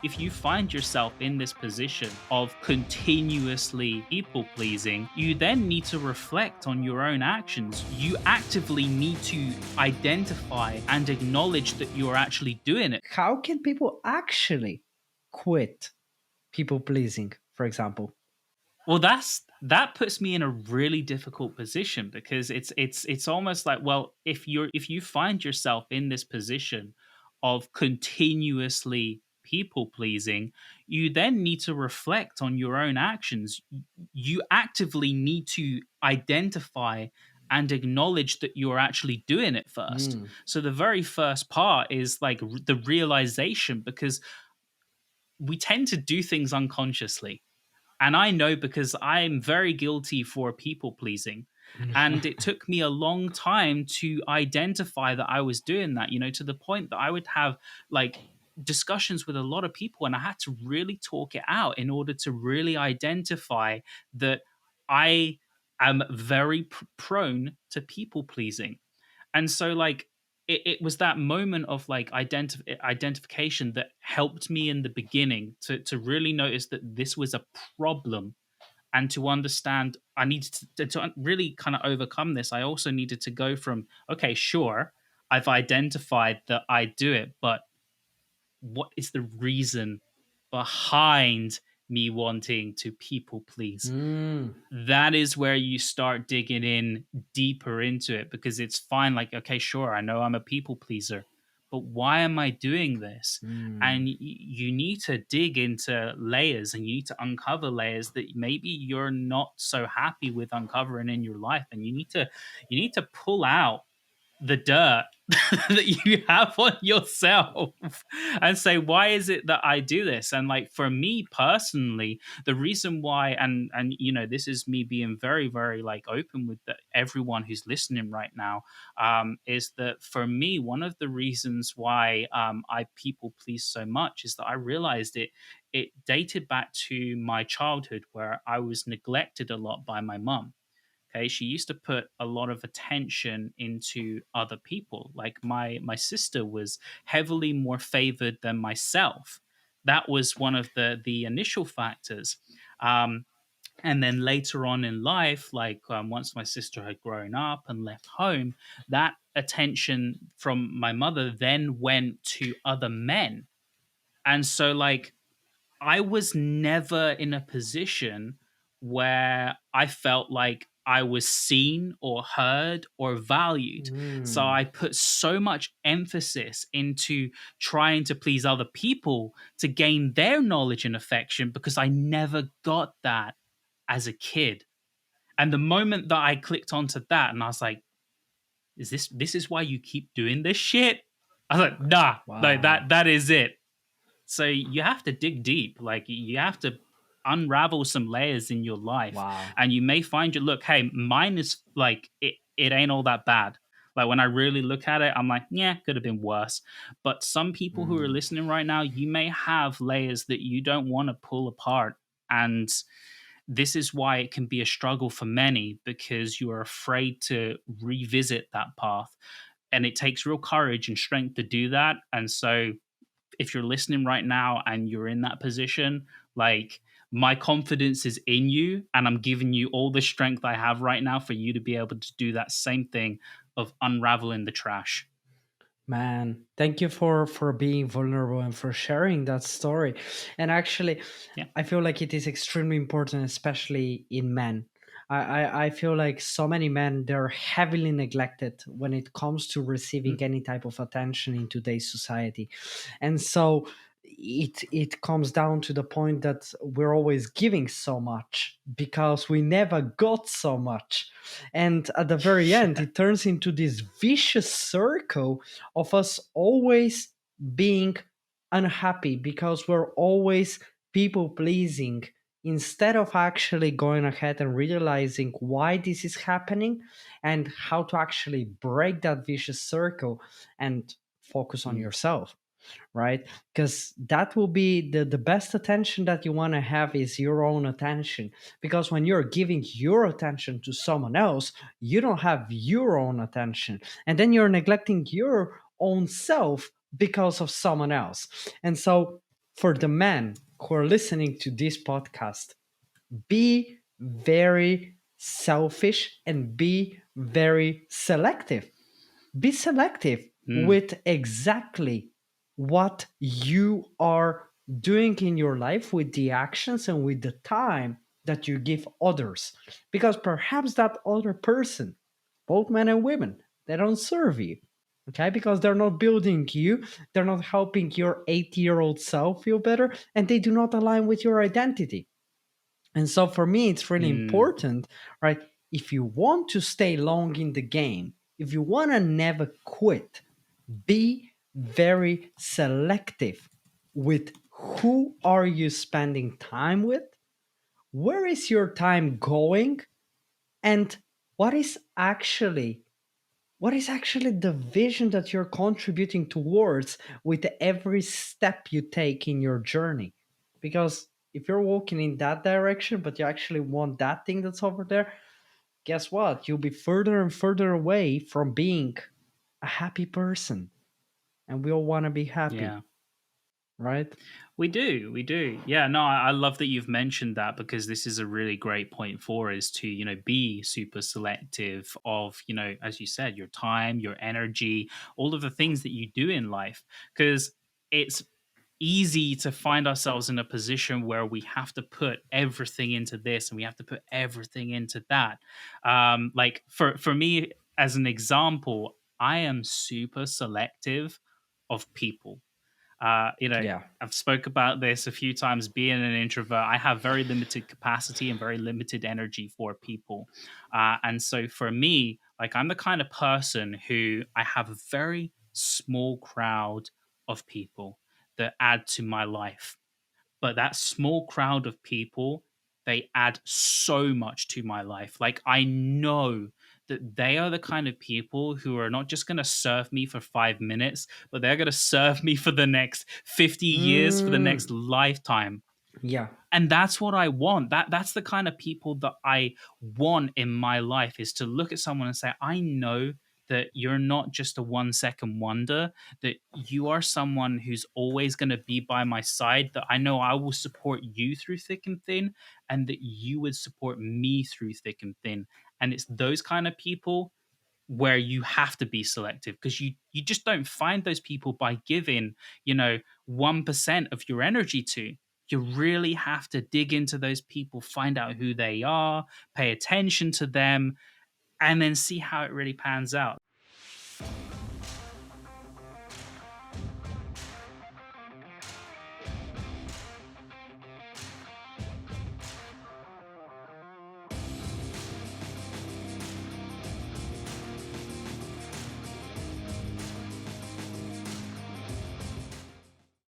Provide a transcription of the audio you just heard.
If you find yourself in this position of continuously people pleasing, you then need to reflect on your own actions. You actively need to identify and acknowledge that you're actually doing it. How can people actually quit people pleasing, for example? Well, that puts me in a really difficult position because it's almost like, well, if you find yourself in this position of continuously people pleasing, you then need to reflect on your own actions. You actively need to identify and acknowledge that you're actually doing it first. Mm. So the very first part is like the realization, because we tend to do things unconsciously, and I know because I'm very guilty for people pleasing. And it took me a long time to identify that I was doing that, to the point that I would have like discussions with a lot of people, and I had to really talk it out in order to really identify that I am very prone to people pleasing. And so, like, it was that moment of like identification that helped me in the beginning to really notice that this was a problem, and to understand I needed to really kind of overcome this. I also needed to go from, okay, sure, I've identified that I do it, but what is the reason behind me wanting to people please? Mm. That is where you start digging in deeper into it, because it's fine. Like, okay, sure, I know I'm a people pleaser, but why am I doing this? And Mm. you need to dig into layers, and you need to uncover layers that maybe you're not so happy with uncovering in your life. And you need to pull out the dirt that you have on yourself and say, why is it that I do this? And like, for me personally, the reason why, and this is me being very, very like open with everyone who's listening right now, is that for me, one of the reasons why I people please so much is that I realized it dated back to my childhood, where I was neglected a lot by my mum. Okay, she used to put a lot of attention into other people. Like, my sister was heavily more favored than myself. That was one of the initial factors. And then later on in life, like, once my sister had grown up and left home, that attention from my mother then went to other men. And so, like, I was never in a position where I felt like I was seen or heard or valued. So Mm. I put so much emphasis into trying to please other people to gain their knowledge and affection, because I never got that as a kid. And the moment that I clicked onto that, and I was like, this is why you keep doing this shit? I was like, nah, like, Wow. that is it. So you have to dig deep. Like, you have to unravel some layers in your life, Wow. and you may find your look. Hey, mine is like, it ain't all that bad. Like, when I really look at it, I'm like, yeah, could have been worse. But some people who are Mm. listening right now, you may have layers that you don't want to pull apart, and this is why it can be a struggle for many, because you are afraid to revisit that path, and it takes real courage and strength to do that. And so, if you're listening right now and you're in that position, like, my confidence is in you, and I'm giving you all the strength I have right now for you to be able to do that same thing of unraveling the trash. Man, thank you for being vulnerable and for sharing that story. And actually, Yeah. I feel like it is extremely important, especially in men. I feel like so many men, they're heavily neglected when it comes to receiving Mm. any type of attention in today's society. And so it comes down to the point that we're always giving so much because we never got so much. And at the very end, Yeah. it turns into this vicious circle of us always being unhappy because we're always people pleasing instead of actually going ahead and realizing why this is happening and how to actually break that vicious circle and focus on Mm. yourself, right? Because that will be the best attention that you want to have is your own attention. Because when you're giving your attention to someone else, you don't have your own attention. And then you're neglecting your own self because of someone else. And so for the men who are listening to this podcast, be very selfish and be very selective. Be selective Mm, with exactly what you are doing in your life, with the actions and with the time that you give others. Because perhaps that other person, both men and women, they don't serve you. Okay, because they're not building you, they're not helping your 80-year-old self feel better, and they do not align with your identity. And so for me, it's really mm, important, right? If you want to stay long in the game, if you want to never quit, be very selective with who are you spending time with, where is your time going, and what is actually what is actually the vision that you're contributing towards with every step you take in your journey. Because if you're walking in that direction but you actually want that thing that's over there, guess what, you'll be further and further away from being a happy person, and we all want to be happy, yeah. right? We do, we do. Yeah, no, I love that you've mentioned that because this is a really great point for us to, be super selective of, as you said, your time, your energy, all of the things that you do in life. Because it's easy to find ourselves in a position where we have to put everything into this and we have to put everything into that. Like for me, as an example, I am super selective of people. Yeah. I've spoke about this a few times. Being an introvert, I have very limited capacity and very limited energy for people, and so for me, like I'm the kind of person who I have a very small crowd of people that add to my life, but that small crowd of people, they add so much to my life. Like I know that they are the kind of people who are not just going to serve me for 5 minutes, but they're going to serve me for the next 50 years, for the next Mm, lifetime. yeah. And that's what I want. That's the kind of people that I want in my life, is to look at someone and say, I know that you're not just a 1 second wonder, that you are someone who's always going to be by my side, that I know I will support you through thick and thin, and that you would support me through thick and thin. And it's those kind of people where you have to be selective, because you just don't find those people by giving 1% of your energy to. You really have to dig into those people, find out who they are, pay attention to them, and then see how it really pans out.